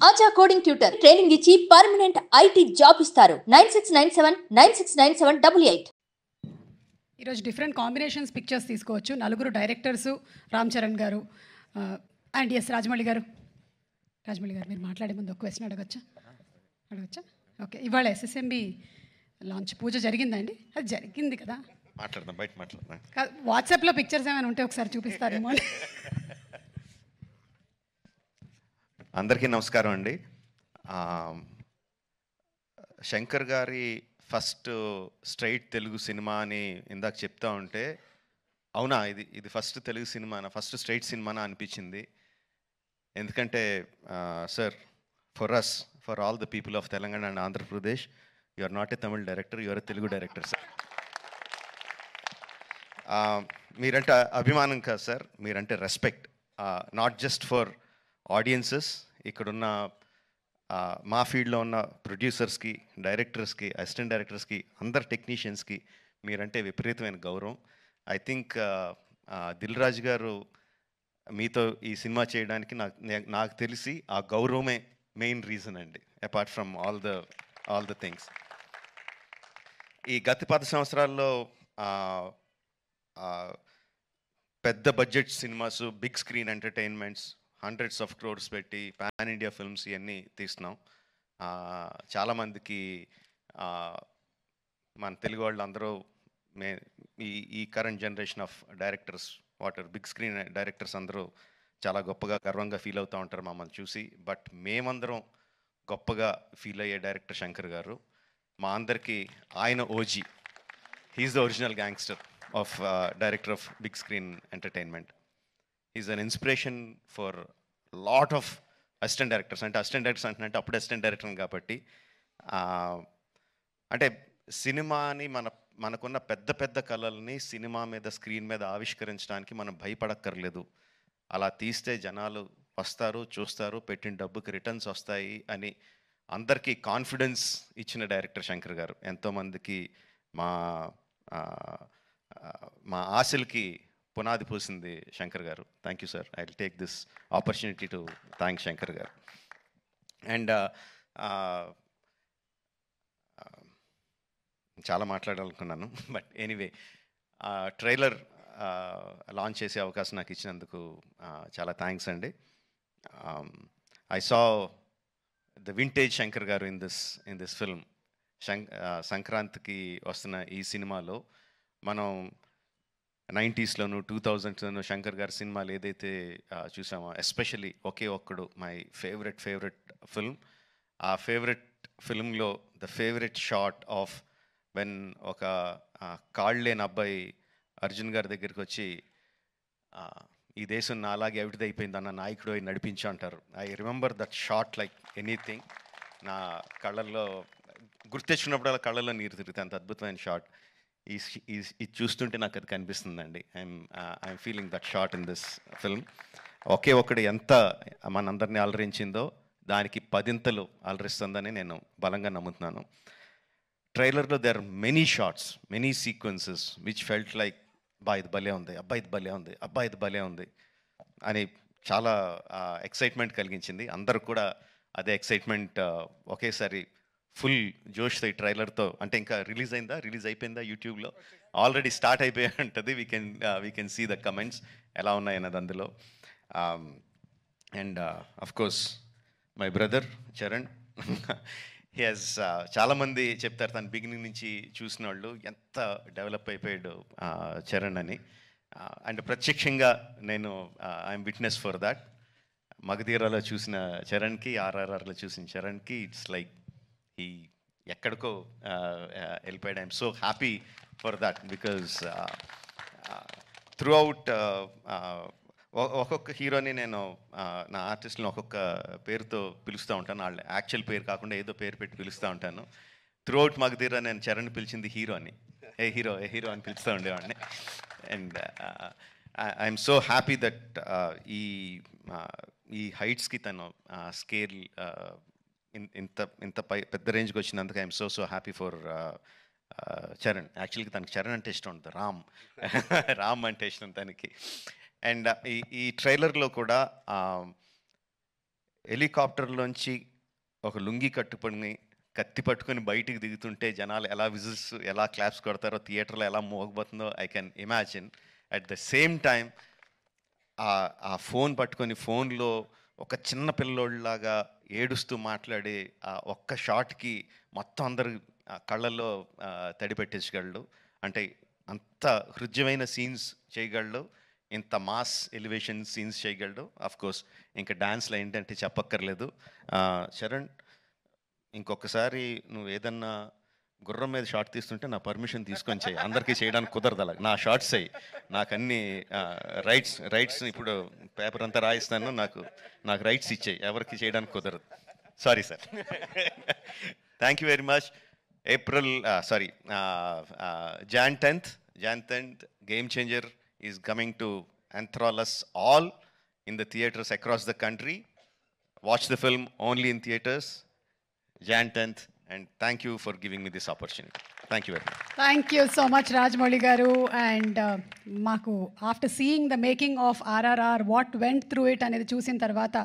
ఆచా coding tutor training ఇచ్చి permanent IT job ఇస్తారు. 9697969788. ఈరోజు డిఫరెంట్ కాంబినేషన్స్ పిక్చర్స్ తీసుకోవచ్చు. నలుగురు డైరెక్టర్సు, రామ్ చరణ్ గారు అండ్ ఎస్ రాజమౌళి గారు మీరు మాట్లాడే ముందు ఒక క్వశ్చన్ అడగచ్చా? ఓకే, ఇవాళ ఎస్ఎస్ఎంబి లాంచ్ పూజ జరిగిందండి? అది జరిగింది కదా, మాట్లాడదాం. వాట్సాప్లో పిక్చర్స్ ఏమైనా ఉంటే ఒకసారి చూపిస్తారేమో. అందరికీ నమస్కారం అండి. శంకర్ గారి ఫస్ట్ స్ట్రైట్ తెలుగు సినిమా అని ఇందాక చెప్తా ఉంటే, అవునా ఇది ఫస్ట్ తెలుగు సినిమానా, ఫస్ట్ స్ట్రైట్ సినిమానా అనిపించింది. ఎందుకంటే sir, for all the people of Telangana and Andhra Pradesh, you are not a Tamil director, you are a Telugu director sir. మీరంటే అభిమానం కాదు సార్, మీరంటే respect. Not just for audiences, ఇక్కడున్న మా ఫీల్డ్లో ఉన్న ప్రొడ్యూసర్స్కి, డైరెక్టర్స్కి, అసిస్టెంట్ డైరెక్టర్స్కి, అందరు టెక్నీషియన్స్కి మీరంటే విపరీతమైన గౌరవం. ఐ థింక్ దిల్ రాజు గారు మీతో ఈ సినిమా చేయడానికి నాకు తెలిసి ఆ గౌరవమే మెయిన్ రీజన్ అండి, apart from all the things. ఈ గత 10 సంవత్సరాల్లో పెద్ద budget cinemas, big screen entertainments, hundreds of crores పెట్టి పాన్ ఇండియా ఫిల్మ్స్ ఇవన్నీ తీస్తున్నాం. చాలామందికి మన తెలుగు వాళ్ళు అందరూ ఈ current generation of directors, big screen directors అందరూ చాలా గొప్పగా, గర్వంగా ఫీల్ అవుతూ ఉంటారు మమ్మల్ని చూసి. బట్ మేమందరం గొప్పగా ఫీల్ అయ్యే డైరెక్టర్ శంకర్ గారు. మా అందరికీ ఆయన OG. He's the original gangster of director of big screen entertainment. Is an inspiration for lot of assistant directors. అంటే అసిస్టెంట్ డైరెక్టర్స్ అంటే అప్పుడు అసిస్టెంట్ డైరెక్టర్ కాబట్టి, అంటే సినిమాని మనకున్న పెద్ద పెద్ద కళల్ని సినిమా మీద, స్క్రీన్ మీద ఆవిష్కరించడానికి మనం భయపడక్కర్లేదు. అలా తీస్తే జనాలు వస్తారు, చూస్తారు, పెట్టిన డబ్బుకి రిటర్న్స్ వస్తాయి అని అందరికీ కాన్ఫిడెన్స్ ఇచ్చిన డైరెక్టర్ శంకర్ గారు. ఎంతోమందికి మా ఆశలకి పునాది పోసింది శంకర్ గారు. Thank you sir. I will take this opportunity to thank Shankar గారు. అండ్ చాలా మాట్లాడాలనుకున్నాను, బట్ ఎనీవే, ట్రైలర్ లాంచ్ చేసే అవకాశం నాకు ఇచ్చినందుకు చాలా థ్యాంక్స్ అండి. I saw the vintage Shankar గారు ఇన్ దిస్ ఫిల్మ్. సంక్రాంతికి వస్తున్న ఈ సినిమాలో మనం 90స్లోను 2000స్లోను శంకర్ గారి సినిమాలు ఏదైతే చూసామో, especially Oke Okkadu my favourite film. ఆ ఫేవరెట్ ఫిల్మ్లో the favourite shot of when ఒక కాళ్ళు లేని అబ్బాయి అర్జున్ గారి దగ్గరికి వచ్చి, ఈ దేశం నా అలాగే ఎవరిది అయిపోయింది అన్న నాయకుడు అయి నడిపించు అంటారు. I remember that shot like anything. నా కళ్ళల్లో గుర్తెచ్చుకున్నప్పుడు కళ్ళల్లో నీరు తిరుగుతాయి, అంత అద్భుతమైన షాట్. ఇది చూస్తుంటే నాకు అది కనిపిస్తుందండి. I'm feeling that shot in this film. Oke Okkadu ఎంత మనందరినీ అలరించిందో దానికి 10 అలరిస్తుందని నేను బలంగా నమ్ముతున్నాను. ట్రైలర్లో there are many shots, many sequences which felt like, ఇది భలే ఉంది, ఇది భలే ఉంది అని చాలా ఎక్సైట్మెంట్ కలిగించింది. అందరూ కూడా అదే ఎక్సైట్మెంట్ ఒకేసారి ఫుల్ జోష్తో ఈ ట్రైలర్తో, అంటే ఇంకా రిలీజ్ అయిపోయిందా యూట్యూబ్లో? ఆల్రెడీ స్టార్ట్ అయిపోయి ఉంటుంది. We can see the comments ఎలా ఉన్నాయి అన్నది అందులో. And of course my brother Charan, he has, చాలామంది చెప్తారు తను బిగినింగ్ నుంచి చూసిన వాళ్ళు ఎంత డెవలప్ అయిపోయాడు చరణ్ అని. అండ్ ప్రత్యక్షంగా నేను ఐఎమ్ విట్నెస్ ఫర్ దాట్. మగధీరాలో చూసిన చరణ్కి, ఆర్ఆర్ఆర్లో చూసిన చరణ్కి ఇట్స్ లైక్ ఈ ఎక్కడికో వెళ్ళిపోయాడు. I'm so happy for that, because through out ఒక్కొక్క హీరోని నేను నా ఆర్టిస్ట్ని ఒక్కొక్క పేరుతో పిలుస్తూ ఉంటాను. వాళ్ళ యాక్చువల్ పేరు కాకుండా ఏదో పేరు పెట్టి పిలుస్తూ ఉంటాను. త్రూ అవుట్ మగధీరా నేను చరణ్ పిలిచింది హీరో అని, ఏ హీరో అని పిలుస్తూ ఉండేవాడిని. And I'm so happy that ఈ హైట్స్కి తను స్కేల్ ఇంత పెద్ద రేంజ్కి వచ్చినందుకు I'm so happy for Charan. యాక్చువల్గా తనకి చరణ్ అంటే ఇష్టం ఉంటుంది, రామ్ అంటే ఇష్టం తనకి. అండ్ ఈ ట్రైలర్లో కూడా హెలికాప్టర్లోంచి ఒక లుంగి కట్టుకొని కత్తి పట్టుకొని బయటికి దిగుతుంటే జనాలు ఎలా విజిల్స్ ఎలా క్లాప్స్ కొడతారో థియేటర్లో ఎలా మోగబోతుందో I can imagine. At the same time ఆ ఫోన్ పట్టుకొని ఫోన్లో ఒక చిన్న పిల్లోళ్ళలాగా ఏడుస్తూ మాట్లాడే ఆ ఒక్క షాట్కి మొత్తం అందరు కళ్ళల్లో తడి పెట్టేసగలడు. అంటే అంత హృద్యమైన సీన్స్ చేయగలడు, ఇంత మాస్ ఎలివేషన్ సీన్స్ చేయగలడు. కోర్స్ ఇంకా డాన్స్లో ఏంటంటే చెప్పక్కర్లేదు. చరణ్, ఇంకొకసారి నువ్వు ఏదన్నా గుర్రం మీద షార్ట్ తీస్తుంటే నా పర్మిషన్ తీసుకొని చేయి. అందరికీ చేయడానికి కుదరదు అలా. నా షార్ట్స్ అయ్యి నాకు అన్ని రైట్స్ ఇప్పుడు పేపర్ అంతా రాయిస్తాను, నాకు రైట్స్ ఇచ్చేయి, ఎవరికి చేయడానికి కుదరదు. Sorry sir. Thank you very much. Jan 10th, Game Changer is coming to enthrall us all in the theatres across the country. Watch the film only in theatres, Jan 10th, and thank you for giving me this opportunity. Thank you very much. Thank you so much Rajamouli గారు. And మాకు after seeing the making of RRR what went through it అనేది చూసిన తర్వాత